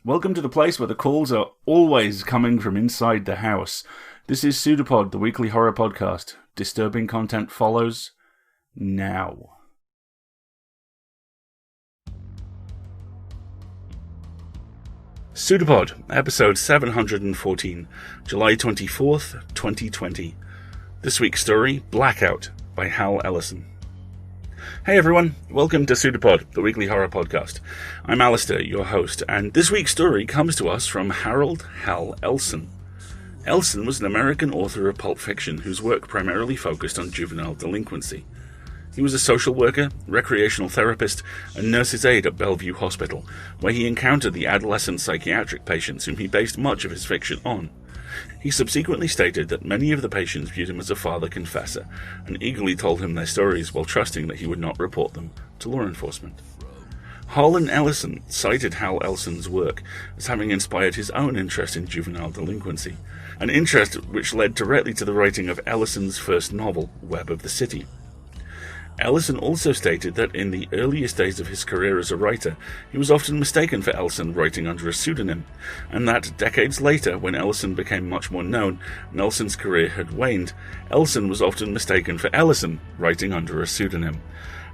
Welcome to the place where the calls are always coming from inside the house. This is PseudoPod, the weekly horror podcast. Disturbing content follows now. PseudoPod, episode 714, July 24th, 2020. This week's story, Blackout, by Hal Ellison. Hey everyone, welcome to PseudoPod, the weekly horror podcast. I'm Alistair, your host, and this week's story comes to us from Harold Hal Ellison. Ellison was an American author of pulp fiction whose work primarily focused on juvenile delinquency. He was a social worker, recreational therapist, and nurse's aide at Bellevue Hospital, where he encountered the adolescent psychiatric patients whom he based much of his fiction on. He subsequently stated that many of the patients viewed him as a father confessor, and eagerly told him their stories while trusting that he would not report them to law enforcement. Harlan Ellison cited Hal Ellison's work as having inspired his own interest in juvenile delinquency, an interest which led directly to the writing of Ellison's first novel, Web of the City. Ellison also stated that in the earliest days of his career as a writer, he was often mistaken for Ellison writing under a pseudonym, and that decades later, when Ellison became much more known and Ellison's career had waned, Ellison was often mistaken for Ellison writing under a pseudonym.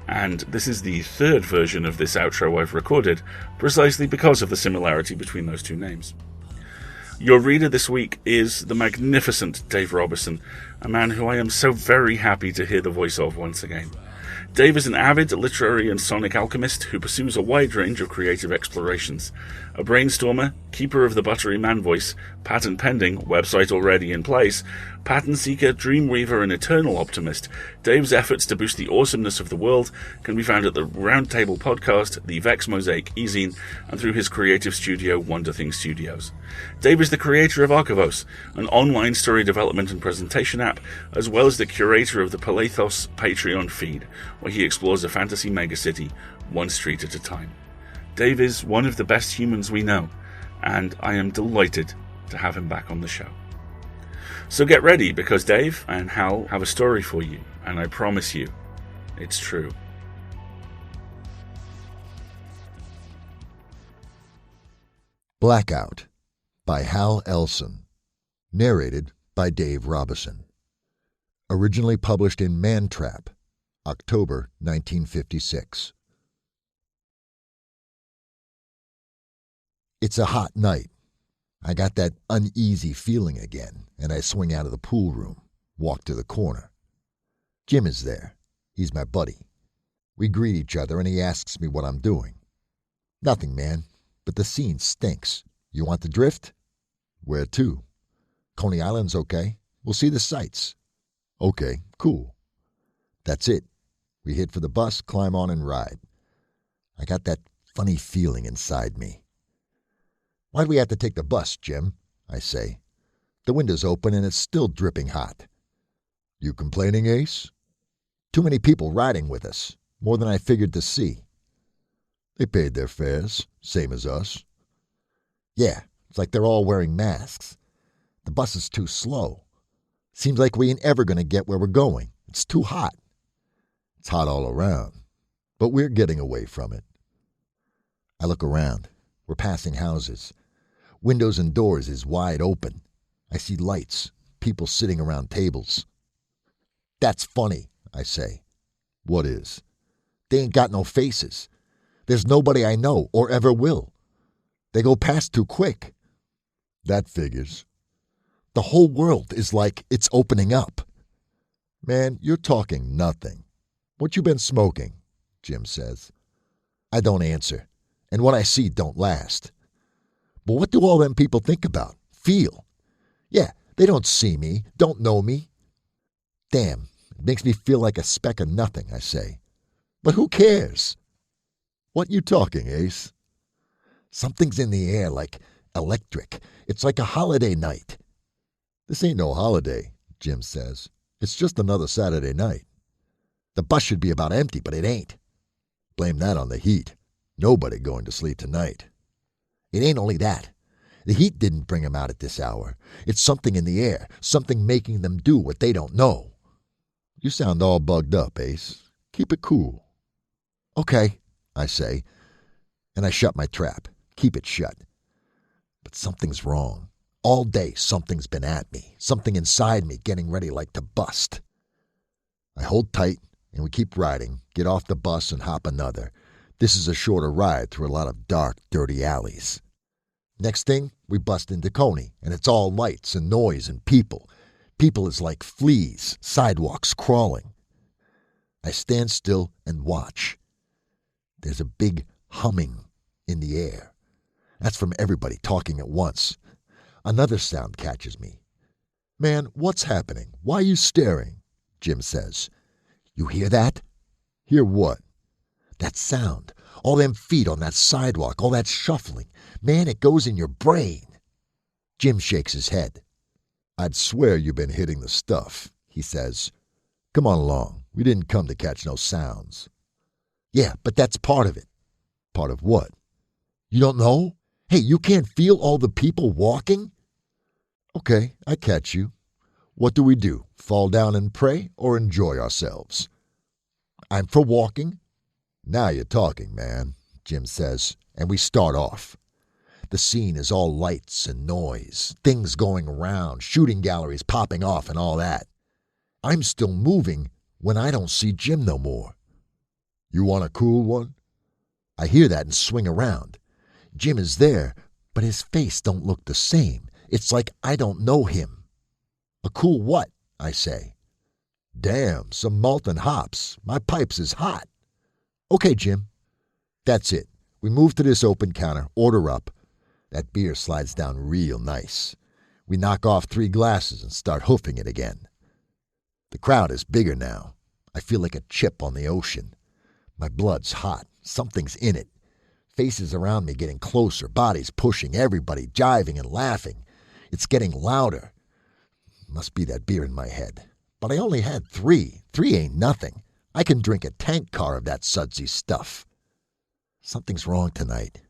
And this is the third version of this outro I've recorded, precisely because of the similarity between those two names. Your reader this week is the magnificent Dave Robertson, a man who I am so very happy to hear the voice of once again. Dave is an avid literary and sonic alchemist who pursues a wide range of creative explorations. A brainstormer, keeper of the buttery man voice, patent pending, website already in place, pattern seeker, dream weaver, and eternal optimist, Dave's efforts to boost the awesomeness of the world can be found at the Roundtable Podcast, the Vex Mosaic e-zine, and through his creative studio, Wonder Thing Studios. Dave is the creator of Archivos, an online story development and presentation app, as well as the curator of the Palathos Patreon feed, where he explores a fantasy megacity, one street at a time. Dave is one of the best humans we know, and I am delighted to have him back on the show. So get ready, because Dave and Hal have a story for you, and I promise you, it's true. Blackout by Hal Ellison. Narrated by Dave Robertson. Originally published in Mantrap, October 1956. It's a hot night. I got that uneasy feeling again, and I swing out of the pool room, walk to the corner. Jim is there. He's my buddy. We greet each other, and he asks me what I'm doing. Nothing, man, but the scene stinks. You want the drift? Where to? Coney Island's okay. We'll see the sights. Okay, cool. That's it. We hit for the bus, climb on, and ride. I got that funny feeling inside me. Why'd we have to take the bus, Jim? I say. The window's open and it's still dripping hot. You complaining, Ace? Too many people riding with us, more than I figured to see. They paid their fares, same as us. Yeah, it's like they're all wearing masks. The bus is too slow. Seems like we ain't ever going to get where we're going. It's too hot. It's hot all around, but we're getting away from it. I look around. We're passing houses. Windows and doors is wide open. I see lights, people sitting around tables. That's funny, I say. What is? They ain't got no faces. There's nobody I know or ever will. They go past too quick. That figures. The whole world is like it's opening up. Man, you're talking nothing. What you been smoking? Jim says. I don't answer, and what I see don't last. But what do all them people think about, feel? Yeah, they don't see me, don't know me. Damn, it makes me feel like a speck of nothing, I say. But who cares? What you talking, Ace? Something's in the air like electric. It's like a holiday night. This ain't no holiday, Jim says. It's just another Saturday night. The bus should be about empty, but it ain't. Blame that on the heat. Nobody going to sleep tonight. It ain't only that. The heat didn't bring 'em out at this hour. It's something in the air, something making them do what they don't know. You sound all bugged up, Ace. Keep it cool. Okay, I say, and I shut my trap. Keep it shut. But something's wrong. All day, something's been at me. Something inside me getting ready like to bust. I hold tight, and we keep riding, get off the bus and hop another. This is a shorter ride through a lot of dark, dirty alleys. Next thing, we bust into Coney, and it's all lights and noise and people. People is like fleas, sidewalks crawling. I stand still and watch. There's a big humming in the air. That's from everybody talking at once. Another sound catches me. "Man, what's happening? Why are you staring?" Jim says. "You hear that?" "Hear what?" "That sound. All them feet on that sidewalk, all that shuffling. Man, it goes in your brain." Jim shakes his head. "I'd swear you've been hitting the stuff," he says. "Come on along. We didn't come to catch no sounds." "Yeah, but that's part of it." "Part of what?" "You don't know? Hey, you can't feel all the people walking?" "Okay, I catch you. What do? Fall down and pray or enjoy ourselves?" "I'm for walking." "Now you're talking, man," Jim says, and we start off. The scene is all lights and noise, things going around, shooting galleries popping off and all that. I'm still moving when I don't see Jim no more. "You want a cool one?" I hear that and swing around. Jim is there, but his face don't look the same. It's like I don't know him. "A cool what?" I say. "Damn, some malt and hops. My pipes is hot." "Okay, Jim." That's it. We move to this open counter, order up. That beer slides down real nice. We knock off 3 glasses and start hoofing it again. The crowd is bigger now. I feel like a chip on the ocean. My blood's hot. Something's in it. Faces around me getting closer, bodies pushing, everybody jiving and laughing. It's getting louder. Must be that beer in my head. But I only had 3. 3 ain't nothing. I can drink a tank car of that sudsy stuff. Something's wrong tonight.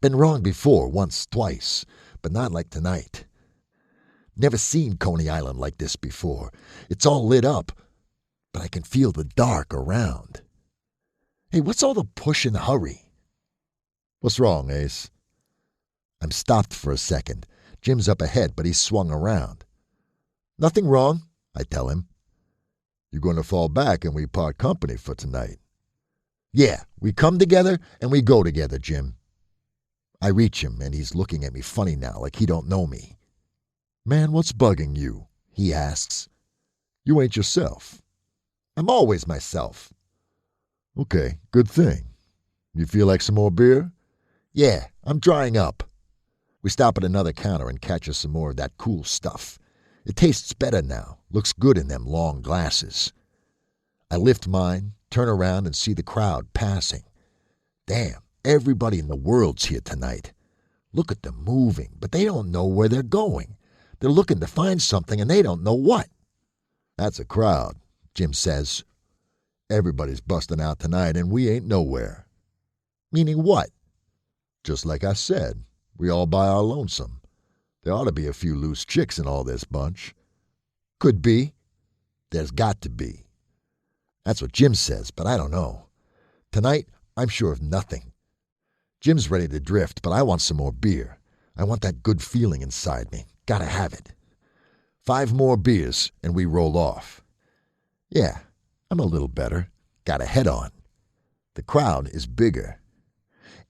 Been wrong before, once, twice, but not like tonight. Never seen Coney Island like this before. It's all lit up, but I can feel the dark around. Hey, what's all the push and hurry? What's wrong, Ace? I'm stopped for a second. Jim's up ahead, but he's swung around. Nothing wrong, I tell him. You're going to fall back and we part company for tonight. Yeah, we come together and we go together, Jim. I reach him and he's looking at me funny now, like he don't know me. Man, what's bugging you? He asks. You ain't yourself. I'm always myself. Okay, good thing. You feel like some more beer? Yeah, I'm drying up. We stop at another counter and catch us some more of that cool stuff. It tastes better now, looks good in them long glasses. I lift mine, turn around and see the crowd passing. Damn, everybody in the world's here tonight. Look at them moving, but they don't know where they're going. They're looking to find something and they don't know what. That's a crowd, Jim says. Everybody's busting out tonight and we ain't nowhere. Meaning what? Just like I said, we all by our lonesome. There ought to be a few loose chicks in all this bunch. Could be. There's got to be. That's what Jim says, but I don't know. Tonight, I'm sure of nothing. Jim's ready to drift, but I want some more beer. I want that good feeling inside me. Gotta have it. 5 more beers, and we roll off. Yeah, I'm a little better. Got a head on. The crowd is bigger.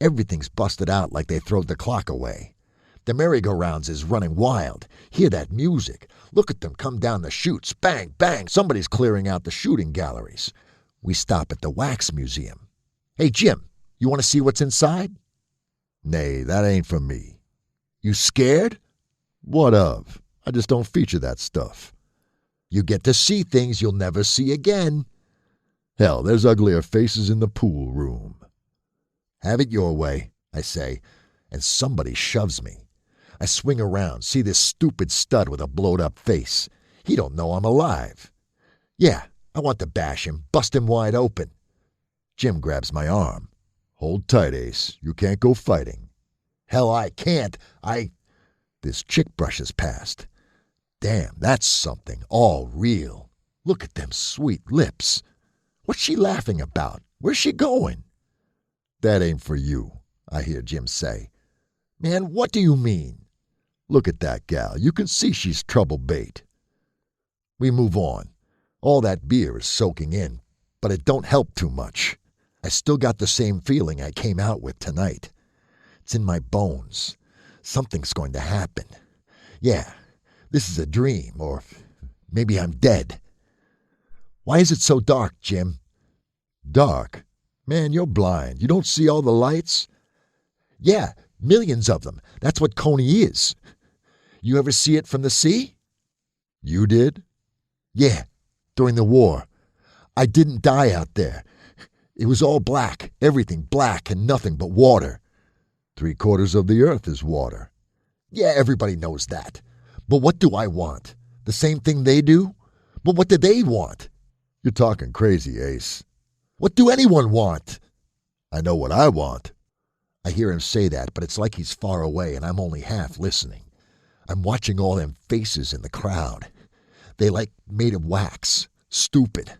Everything's busted out like they throwed the clock away. The merry-go-rounds is running wild. Hear that music. Look at them come down the chutes. Bang, bang. Somebody's clearing out the shooting galleries. We stop at the wax museum. Hey, Jim, you want to see what's inside? Nay, that ain't for me. You scared? What of? I just don't feature that stuff. You get to see things you'll never see again. Hell, there's uglier faces in the pool room. Have it your way, I say, and somebody shoves me. I swing around, see this stupid stud with a blowed-up face. He don't know I'm alive. Yeah, I want to bash him, bust him wide open. Jim grabs my arm. Hold tight, Ace. You can't go fighting. Hell, I can't. This chick brushes past. Damn, that's something. All real. Look at them sweet lips. What's she laughing about? Where's she going? That ain't for you, I hear Jim say. Man, what do you mean? Look at that gal. You can see she's trouble bait. We move on. All that beer is soaking in, but it don't help too much. I still got the same feeling I came out with tonight. It's in my bones. Something's going to happen. Yeah, this is a dream, or maybe I'm dead. Why is it so dark, Jim? Dark? Man, you're blind. You don't see all the lights? Yeah, millions of them. That's what Coney is. You ever see it from the sea? You did? Yeah, during the war. I didn't die out there. It was all black, everything black and nothing but water. 3/4 of the earth is water. Yeah, everybody knows that. But what do I want? The same thing they do? But what do they want? You're talking crazy, Ace. What do anyone want? I know what I want. I hear him say that, but it's like he's far away and I'm only half listening. I'm watching all them faces in the crowd. They like made of wax. Stupid.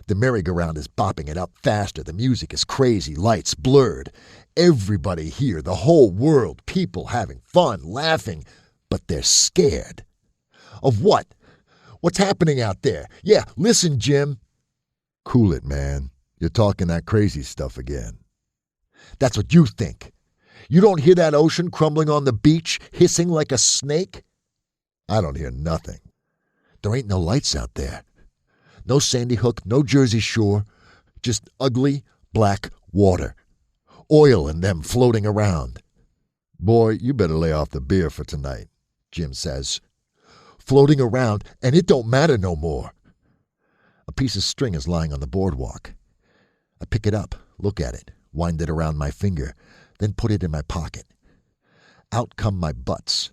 The merry-go-round is bopping it up faster. The music is crazy. Lights blurred. Everybody here, the whole world, people having fun, laughing, but they're scared. Of what? What's happening out there? Yeah, listen, Jim. Cool it, man. You're talking that crazy stuff again. That's what you think. You don't hear that ocean crumbling on the beach, hissing like a snake? I don't hear nothing. There ain't no lights out there. No Sandy Hook, no Jersey Shore, just ugly black water. Oil and them floating around. Boy, you better lay off the beer for tonight, Jim says. Floating around, and it don't matter no more. A piece of string is lying on the boardwalk. I pick it up, look at it, wind it around my finger, then put it in my pocket. Out come my butts.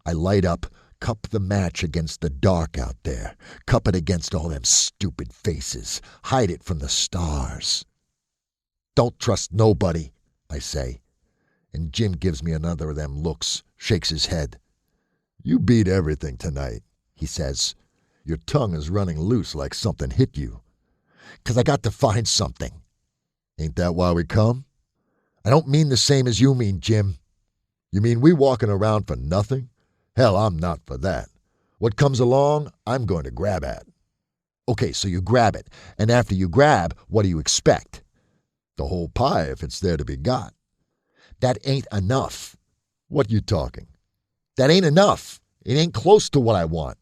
I light up, cup the match against the dark out there, cup it against all them stupid faces, hide it from the stars. Don't trust nobody, I say, and Jim gives me another of them looks, shakes his head. You beat everything tonight, he says. Your tongue is running loose like something hit you. 'Cause I got to find something. Ain't that why we come? I don't mean the same as you mean, Jim. You mean we walking around for nothing? Hell, I'm not for that. What comes along, I'm going to grab at. Okay, so you grab it, and after you grab, what do you expect? The whole pie if it's there to be got. That ain't enough. What you talking? That ain't enough. It ain't close to what I want.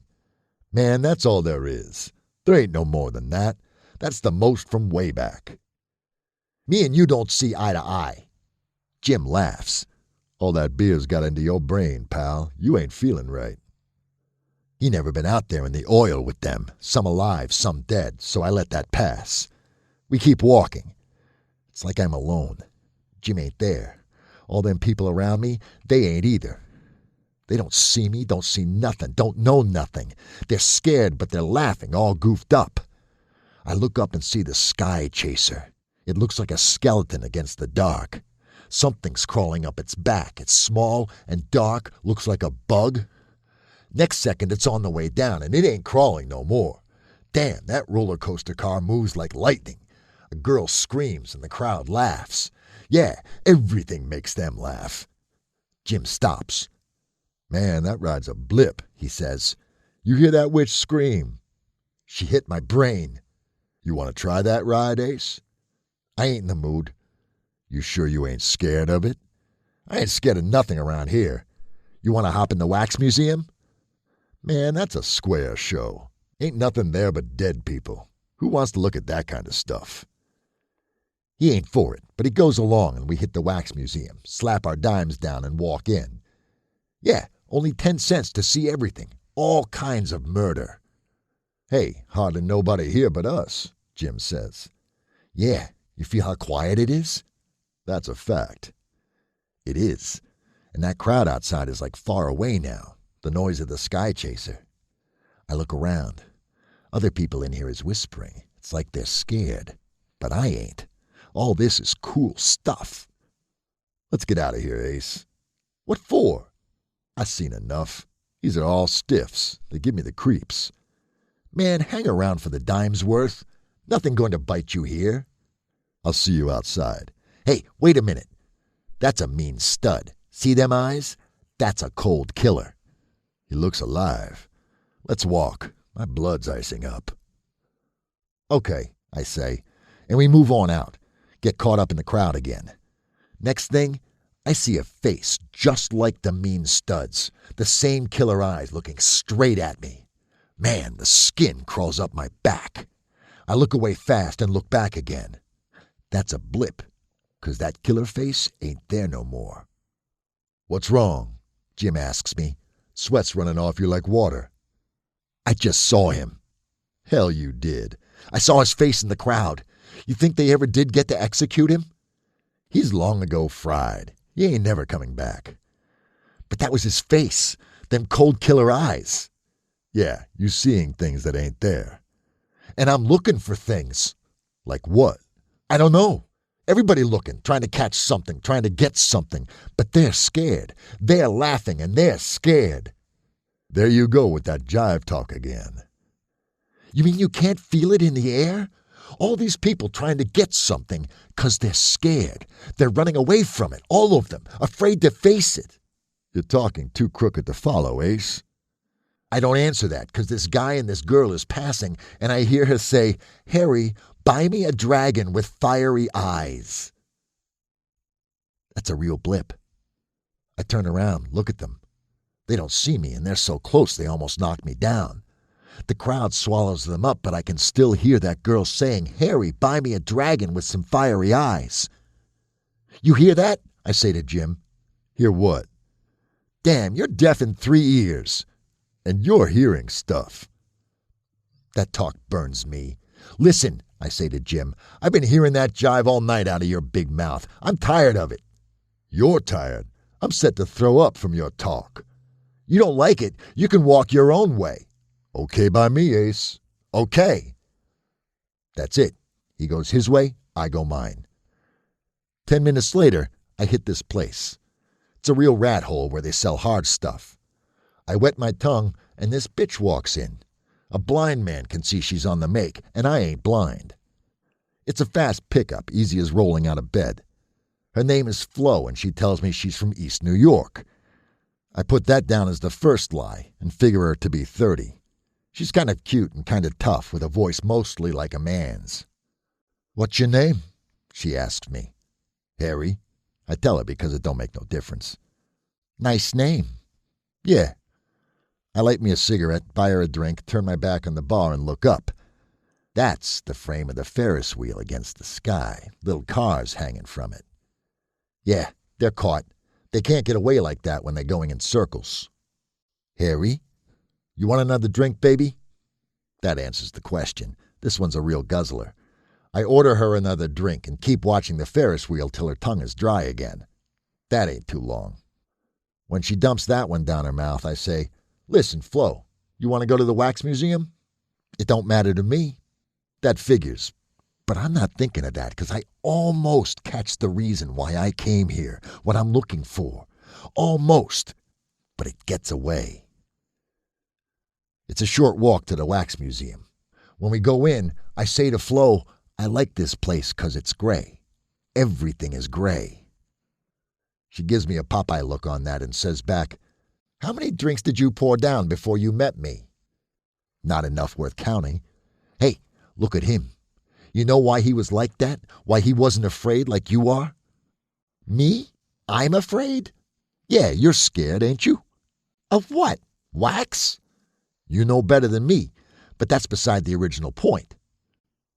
Man, that's all there is. There ain't no more than that. That's the most from way back. Me and you don't see eye to eye. Jim laughs. All that beer's got into your brain, pal. You ain't feeling right. He never been out there in the oil with them, some alive, some dead, so I let that pass. We keep walking. It's like I'm alone. Jim ain't there. All them people around me, they ain't either. They don't see me, don't see nothing, don't know nothing. They're scared, but they're laughing, all goofed up. I look up and see the sky chaser. It looks like a skeleton against the dark. Something's crawling up its back. It's small and dark, looks like a bug. Next second, it's on the way down, and it ain't crawling no more. Damn, that roller coaster car moves like lightning. A girl screams, and the crowd laughs. Yeah, everything makes them laugh. Jim stops. Man, that ride's a blip, he says. You hear that witch scream? She hit my brain. You want to try that ride, Ace? I ain't in the mood. You sure you ain't scared of it? I ain't scared of nothing around here. You want to hop in the wax museum? Man, that's a square show. Ain't nothing there but dead people. Who wants to look at that kind of stuff? He ain't for it, but he goes along and we hit the wax museum, slap our dimes down and walk in. Yeah, only 10 cents to see everything. All kinds of murder. Hey, hardly nobody here but us, Jim says. Yeah, you feel how quiet it is? That's a fact. It is. And that crowd outside is like far away now, the noise of the sky chaser. I look around. Other people in here is whispering. It's like they're scared. But I ain't. All this is cool stuff. Let's get out of here, Ace. What for? I've seen enough. These are all stiffs. They give me the creeps. Man, hang around for the dime's worth. Nothing going to bite you here. I'll see you outside. Hey, wait a minute. That's a mean stud, See them eyes? That's a cold killer. He looks alive. Let's walk. My blood's icing up. Okay, I say, and we move on out, get caught up in the crowd again. Next thing, I see a face just like the mean studs, the same killer eyes looking straight at me. Man, the skin crawls up my back. I look away fast and look back again. That's a blip, 'cause that killer face ain't there no more. What's wrong? Jim asks me. Sweat's running off you like water. I just saw him. Hell you did. I saw his face in the crowd. You think they ever did get to execute him? He's long ago fried. He ain't never coming back. But that was his face, them cold killer eyes. Yeah, you seeing things that ain't there. And I'm looking for things. Like what? I don't know. Everybody looking, trying to catch something, trying to get something. But they're scared. They're laughing and they're scared. There you go with that jive talk again. You mean you can't feel it in the air? All these people trying to get something because they're scared. They're running away from it, all of them, afraid to face it. You're talking too crooked to follow, Ace. I don't answer that because this guy and this girl is passing, and I hear her say, Harry, buy me a dragon with fiery eyes. That's a real blip. I turn around, look at them. They don't see me, and they're so close they almost knock me down. The crowd swallows them up, but I can still hear that girl saying, Harry, buy me a dragon with some fiery eyes. You hear that? I say to Jim. Hear what? Damn, you're deaf in 3 ears. And you're hearing stuff. That talk burns me. Listen, I say to Jim, I've been hearing that jive all night out of your big mouth. I'm tired of it. You're tired. I'm set to throw up from your talk. You don't like it, you can walk your own way. Okay by me, Ace. Okay. That's it. He goes his way, I go mine. 10 minutes later, I hit this place. It's a real rat hole where they sell hard stuff. I wet my tongue, and this bitch walks in. A blind man can see she's on the make, and I ain't blind. It's a fast pickup, easy as rolling out of bed. Her name is Flo, and she tells me she's from East New York. I put that down as the first lie and figure her to be 30. She's kind of cute and kind of tough with a voice mostly like a man's. What's your name? She asks me. Harry. I tell her because it don't make no difference. Nice name. Yeah. I light me a cigarette, buy her a drink, turn my back on the bar and look up. That's the frame of the Ferris wheel against the sky, little cars hanging from it. Yeah, they're caught. They can't get away like that when they're going in circles. Harry, you want another drink, baby? That answers the question. This one's a real guzzler. I order her another drink and keep watching the Ferris wheel till her tongue is dry again. That ain't too long. When she dumps that one down her mouth, I say, Listen, Flo, you want to go to the wax museum? It don't matter to me. That figures. But I'm not thinking of that because I almost catch the reason why I came here, what I'm looking for. Almost. But it gets away. It's a short walk to the wax museum. When we go in, I say to Flo, I like this place because it's gray. Everything is gray. She gives me a Popeye look on that and says back, How many drinks did you pour down before you met me? Not enough worth counting. Hey, look at him. You know why he was like that? Why he wasn't afraid like you are? Me? I'm afraid? Yeah, you're scared, ain't you? Of what? Wax? You know better than me, but that's beside the original point.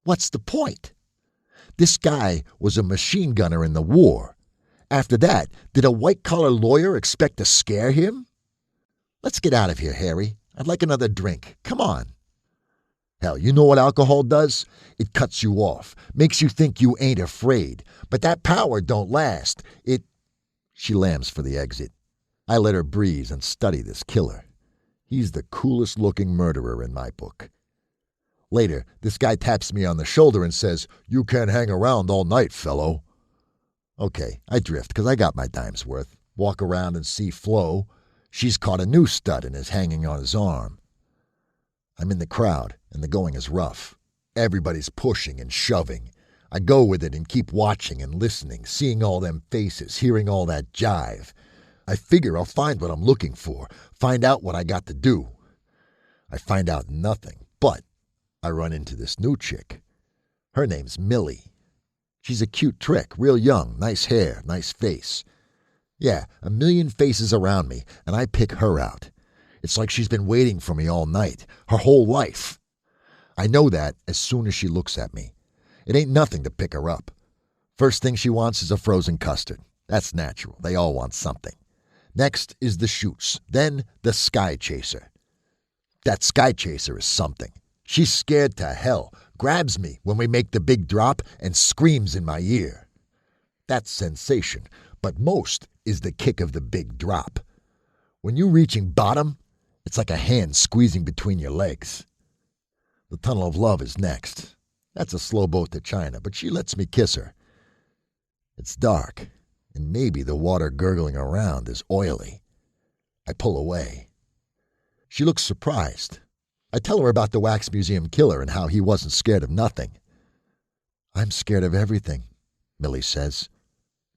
What's the point? This guy was a machine gunner in the war. After that, did a white-collar lawyer expect to scare him? Let's get out of here, Harry. I'd like another drink. Come on. Hell, you know what alcohol does? It cuts you off, makes you think you ain't afraid. But that power don't last. She lambs for the exit. I let her breathe and study this killer. He's the coolest-looking murderer in my book. Later, this guy taps me on the shoulder and says, You can't hang around all night, fellow. Okay, I drift because I got my dime's worth. Walk around and see Flo. She's caught a new stud and is hanging on his arm. I'm in the crowd, and the going is rough. Everybody's pushing and shoving. I go with it and keep watching and listening, seeing all them faces, hearing all that jive. I figure I'll find what I'm looking for, find out what I got to do. I find out nothing, but I run into this new chick. Her name's Millie. She's a cute trick, real young, nice hair, nice face. Yeah, a million faces around me, and I pick her out. It's like she's been waiting for me all night, her whole life. I know that as soon as she looks at me. It ain't nothing to pick her up. First thing she wants is a frozen custard. That's natural. They all want something. Next is the shoots, then the sky chaser. That sky chaser is something. She's scared to hell, grabs me when we make the big drop, and screams in my ear. That's sensation, but most is the kick of the big drop. When you're reaching bottom, it's like a hand squeezing between your legs. The tunnel of love is next. That's a slow boat to China, but she lets me kiss her. It's dark, and maybe the water gurgling around is oily. I pull away. She looks surprised. I tell her about the Wax Museum killer and how he wasn't scared of nothing. I'm scared of everything, Millie says.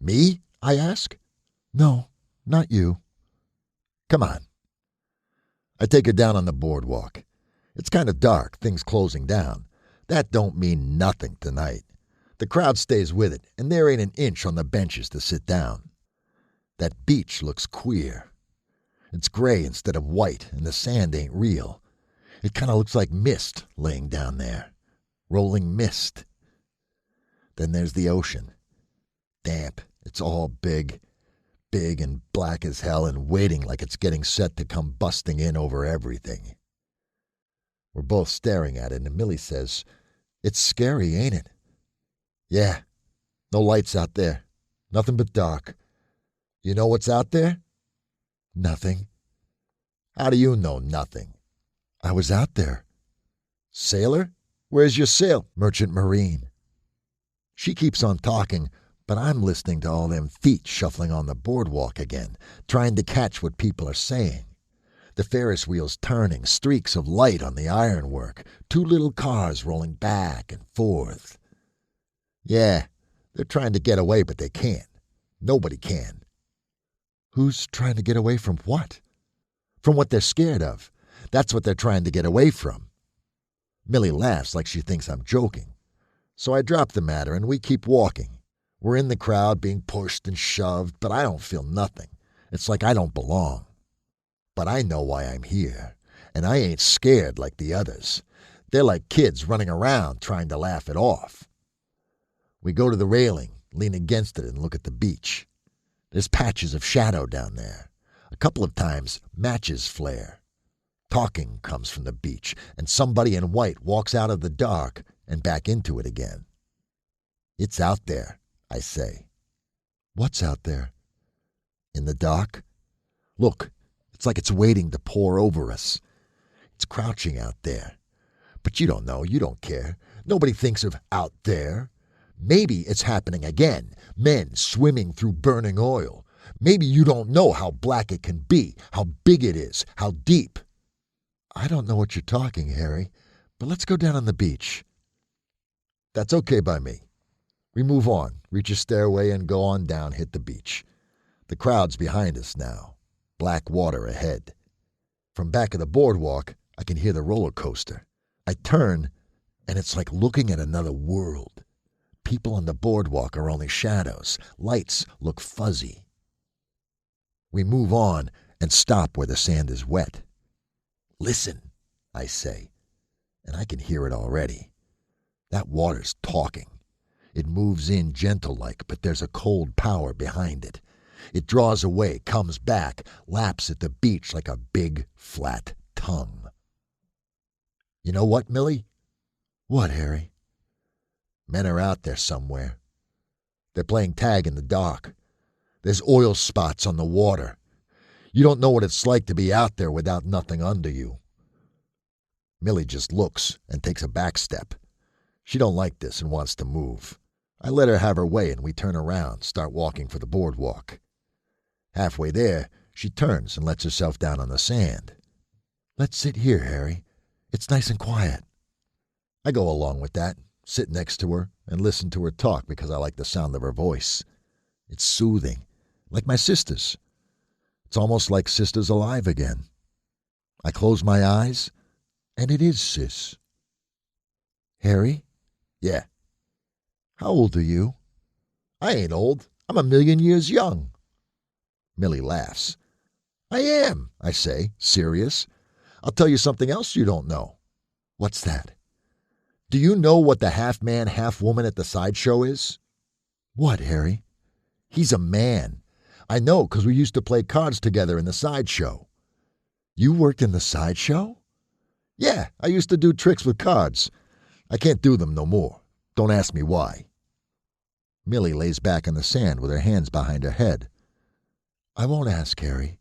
Me? I ask. No, not you. Come on. I take her down on the boardwalk. It's kind of dark, things closing down. That don't mean nothing tonight. The crowd stays with it, and there ain't an inch on the benches to sit down. That beach looks queer. It's gray instead of white, and the sand ain't real. It kind of looks like mist laying down there. Rolling mist. Then there's the ocean. Damp. It's all big and black as hell and waiting like it's getting set to come busting in over everything. We're both staring at it, and Millie says, "It's scary, ain't it?" "Yeah. No lights out there. Nothing but dark." "You know what's out there?" "Nothing." "How do you know nothing?" "I was out there." "Sailor? Where's your sail?" "Merchant Marine." She keeps on talking, but I'm listening to all them feet shuffling on the boardwalk again, trying to catch what people are saying. The Ferris wheels turning, streaks of light on the ironwork, two little cars rolling back and forth. Yeah, they're trying to get away, but they can't. Nobody can. Who's trying to get away from what? From what they're scared of. That's what they're trying to get away from. Millie laughs like she thinks I'm joking. So I drop the matter and we keep walking. We're in the crowd being pushed and shoved, but I don't feel nothing. It's like I don't belong. But I know why I'm here, and I ain't scared like the others. They're like kids running around trying to laugh it off. We go to the railing, lean against it, and look at the beach. There's patches of shadow down there. A couple of times, matches flare. Talking comes from the beach, and somebody in white walks out of the dark and back into it again. "It's out there," I say. "What's out there?" "In the dark. Look, it's like it's waiting to pour over us. It's crouching out there. But you don't know, you don't care. Nobody thinks of out there. Maybe it's happening again. Men swimming through burning oil. Maybe you don't know how black it can be, how big it is, how deep." "I don't know what you're talking, Harry, but let's go down on the beach." That's okay by me. We move on, reach a stairway, and go on down, hit the beach. The crowd's behind us now. Black water ahead. From back of the boardwalk, I can hear the roller coaster. I turn, and it's like looking at another world. People on the boardwalk are only shadows. Lights look fuzzy. We move on and stop where the sand is wet. "Listen," I say, and I can hear it already. That water's talking. It moves in gentle-like, but there's a cold power behind it. It draws away, comes back, laps at the beach like a big, flat tongue. "You know what, Millie?" "What, Harry?" "Men are out there somewhere. They're playing tag in the dark. There's oil spots on the water. You don't know what it's like to be out there without nothing under you." Millie just looks and takes a back step. She don't like this and wants to move. I let her have her way and we turn around, start walking for the boardwalk. Halfway there, she turns and lets herself down on the sand. "Let's sit here, Harry. It's nice and quiet." I go along with that, sit next to her, and listen to her talk because I like the sound of her voice. It's soothing, like my sister's. It's almost like Sister's alive again. I close my eyes, and it is Sis. Harry? Yeah. How old are you? I ain't old. I'm 1,000,000 years young. Millie laughs. I am, I say, serious. I'll tell you something else you don't know. What's that? Do you know what the half-man, half-woman at the sideshow is? What, Harry? He's a man. I know, 'cause we used to play cards together in the sideshow. You worked in the sideshow? Yeah, I used to do tricks with cards. I can't do them no more. Don't ask me why. Millie lays back in the sand with her hands behind her head. I won't ask, Harry.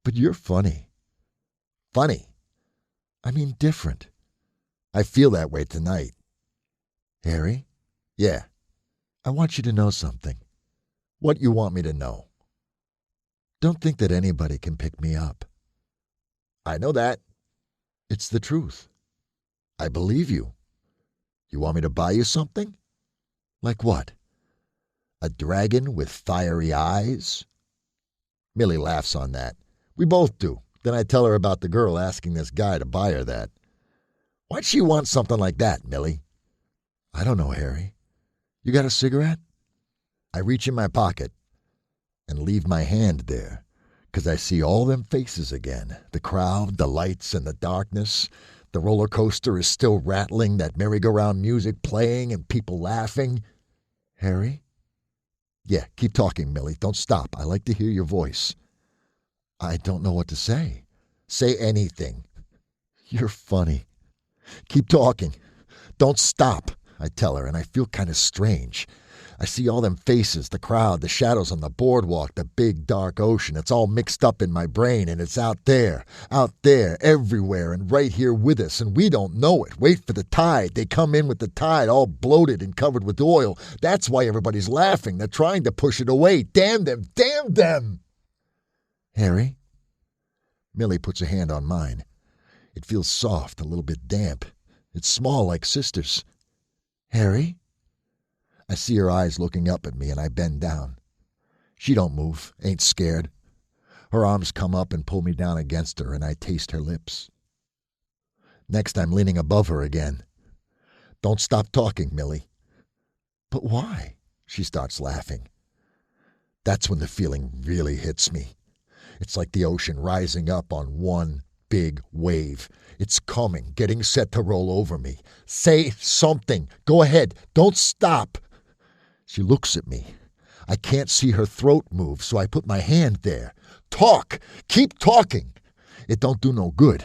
But you're funny. Funny? I mean different. I feel that way tonight. Harry? Yeah. I want you to know something. What you want me to know? Don't think that anybody can pick me up. I know that. It's the truth. I believe you. You want me to buy you something? Like what? A dragon with fiery eyes? Millie laughs on that. We both do. Then I tell her about the girl asking this guy to buy her that. Why'd she want something like that, Millie? I don't know, Harry. You got a cigarette? I reach in my pocket and leave my hand there, 'cause I see all them faces again. The crowd, the lights, and the darkness. The roller coaster is still rattling, that merry-go-round music playing, and people laughing. Harry? Yeah, keep talking, Millie. Don't stop. I like to hear your voice. I don't know what to say. Say anything. You're funny. Keep talking. Don't stop, I tell her, and I feel kind of strange. I see all them faces, the crowd, the shadows on the boardwalk, the big, dark ocean. It's all mixed up in my brain, and it's out there, everywhere, and right here with us, and we don't know it. Wait for the tide. They come in with the tide, all bloated and covered with oil. That's why everybody's laughing. They're trying to push it away. Damn them! Damn them! Harry? Millie puts a hand on mine. It feels soft, a little bit damp. It's small like Sister's. Harry? I see her eyes looking up at me, and I bend down. She don't move, ain't scared. Her arms come up and pull me down against her, and I taste her lips. Next, I'm leaning above her again. Don't stop talking, Millie. But why? She starts laughing. That's when the feeling really hits me. It's like the ocean rising up on one big wave. It's coming, getting set to roll over me. Say something. Go ahead. Don't stop. She looks at me. I can't see her throat move, so I put my hand there. Talk! Keep talking! It don't do no good.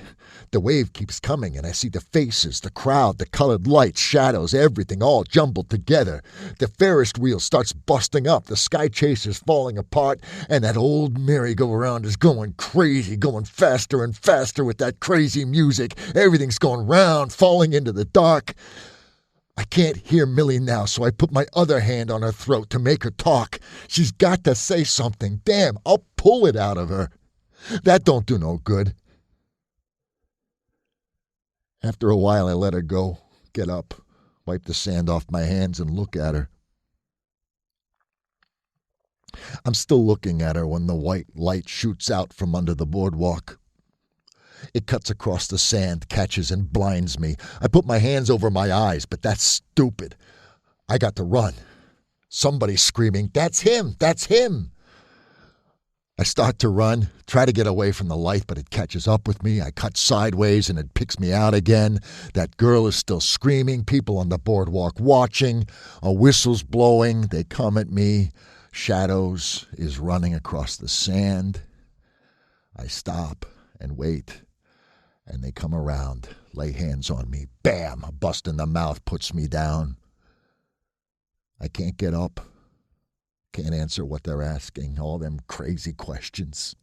The wave keeps coming, and I see the faces, the crowd, the colored lights, shadows, everything all jumbled together. The Ferris wheel starts busting up, the sky chaser's falling apart, and that old merry-go-round is going crazy, going faster and faster with that crazy music. Everything's going round, falling into the dark. I can't hear Millie now, so I put my other hand on her throat to make her talk. She's got to say something. Damn, I'll pull it out of her. That don't do no good. After a while, I let her go, get up, wipe the sand off my hands, and look at her. I'm still looking at her when the white light shoots out from under the boardwalk. It cuts across the sand, catches and blinds me. I put my hands over my eyes, but that's stupid. I got to run. Somebody's screaming, "That's him! That's him!" I start to run, try to get away from the light, but it catches up with me. I cut sideways and it picks me out again. That girl is still screaming, people on the boardwalk watching. A whistle's blowing, they come at me. Shadows is running across the sand. I stop and wait. And they come around, lay hands on me. Bam! A bust in the mouth puts me down. I can't get up. Can't answer what they're asking, all them crazy questions.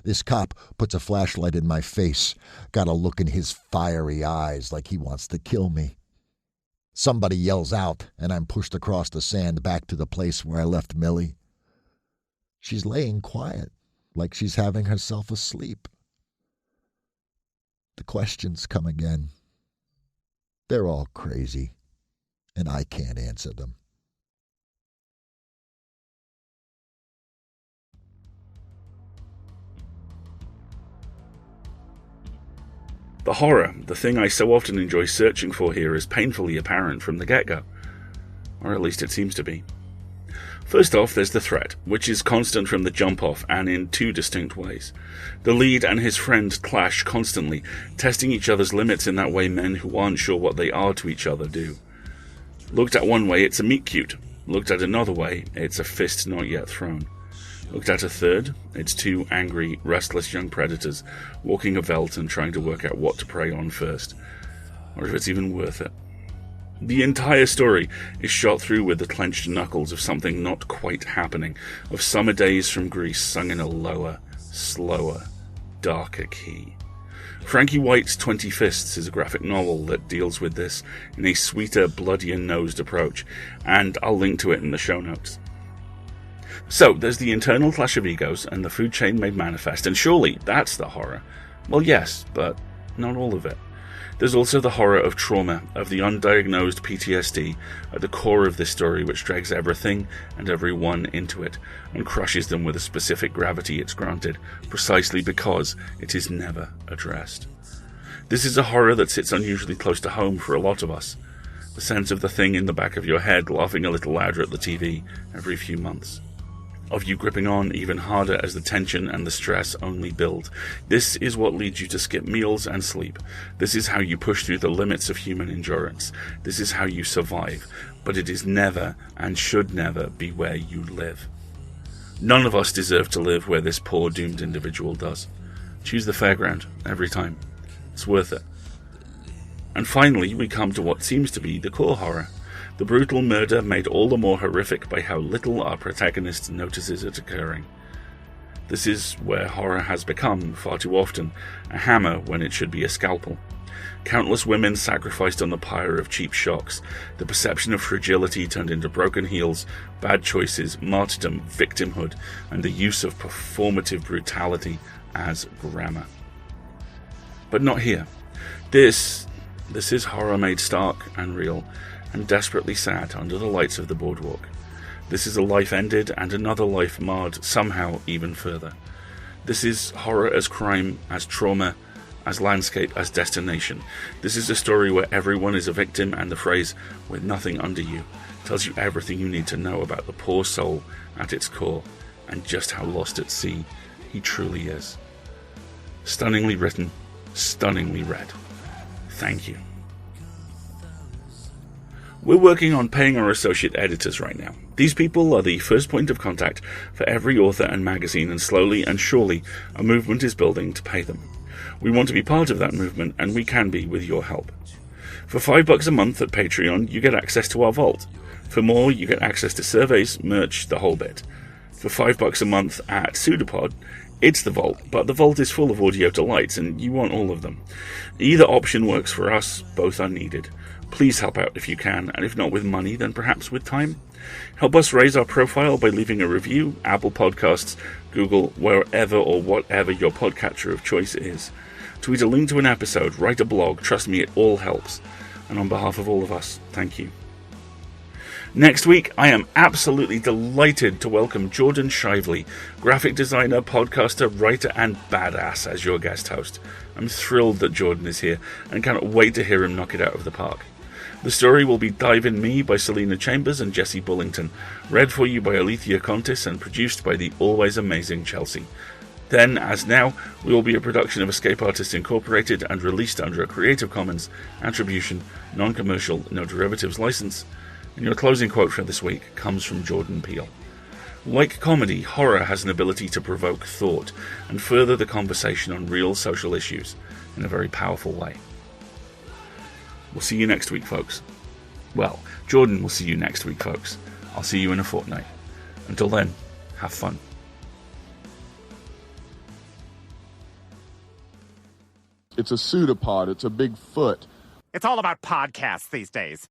This cop puts a flashlight in my face. Got a look in his fiery eyes like he wants to kill me. Somebody yells out, and I'm pushed across the sand back to the place where I left Millie. She's laying quiet, like she's having herself a sleep. The questions come again. They're all crazy, and I can't answer them. The horror, the thing I so often enjoy searching for here, is painfully apparent from the get-go. Or at least it seems to be. First off, there's the threat, which is constant from the jump-off and in two distinct ways. The lead and his friend clash constantly, testing each other's limits in that way men who aren't sure what they are to each other do. Looked at one way, it's a meet-cute. Looked at another way, it's a fist not yet thrown. Looked at a third, it's two angry, restless young predators walking a veldt and trying to work out what to prey on first, or if it's even worth it. The entire story is shot through with the clenched knuckles of something not quite happening, of summer days from Greece sung in a lower, slower, darker key. Frankie White's 20 Fists is a graphic novel that deals with this in a sweeter, bloodier-nosed approach, and I'll link to it in the show notes. So, there's the internal clash of egos and the food chain made manifest, and surely that's the horror. Well, yes, but not all of it. There's also the horror of trauma, of the undiagnosed PTSD at the core of this story, which drags everything and everyone into it and crushes them with a specific gravity it's granted, precisely because it is never addressed. This is a horror that sits unusually close to home for a lot of us. The sense of the thing in the back of your head laughing a little louder at the TV every few months. Of you gripping on even harder as the tension and the stress only build. This is what leads you to skip meals and sleep. This is how you push through the limits of human endurance. This is how you survive. But it is never and should never be where you live. None of us deserve to live where this poor doomed individual does. Choose the fairground every time. It's worth it. And finally, we come to what seems to be the core horror. The brutal murder made all the more horrific by how little our protagonist notices it occurring. This is where horror has become, far too often, a hammer when it should be a scalpel. Countless women sacrificed on the pyre of cheap shocks, the perception of fragility turned into broken heels, bad choices, martyrdom, victimhood, and the use of performative brutality as grammar. But not here. This is horror made stark and real, and desperately sad under the lights of the boardwalk. This is a life ended and another life marred somehow even further. This is horror as crime, as trauma, as landscape, as destination. This is a story where everyone is a victim, and the phrase, "with nothing under you," tells you everything you need to know about the poor soul at its core, and just how lost at sea he truly is. Stunningly written, stunningly read. Thank you. We're working on paying our associate editors right now. These people are the first point of contact for every author and magazine, and slowly and surely a movement is building to pay them. We want to be part of that movement, and we can be with your help. For $5 a month at Patreon, you get access to our vault. For more, you get access to surveys, merch, the whole bit. For $5 a month at PseudoPod, it's the vault, but the vault is full of audio delights, and you want all of them. Either option works for us, both are needed. Please help out if you can, and if not with money, then perhaps with time. Help us raise our profile by leaving a review, Apple Podcasts, Google, wherever or whatever your podcatcher of choice is. Tweet a link to an episode, write a blog, trust me, it all helps. And on behalf of all of us, thank you. Next week, I am absolutely delighted to welcome Jordan Shively, graphic designer, podcaster, writer, and badass as your guest host. I'm thrilled that Jordan is here, and cannot wait to hear him knock it out of the park. The story will be Dive In Me by Selena Chambers and Jesse Bullington, read for you by Alethea Contis and produced by the always amazing Chelsea. Then, as now, we will be a production of Escape Artists Incorporated and released under a Creative Commons Attribution, Non-Commercial, No Derivatives license. And your closing quote for this week comes from Jordan Peele. Like comedy, horror has an ability to provoke thought and further the conversation on real social issues in a very powerful way. We'll see you next week, folks. Well, Jordan will see you next week, folks. I'll see you in a fortnight. Until then, have fun. It's a pseudopod. It's a big foot. It's all about podcasts these days.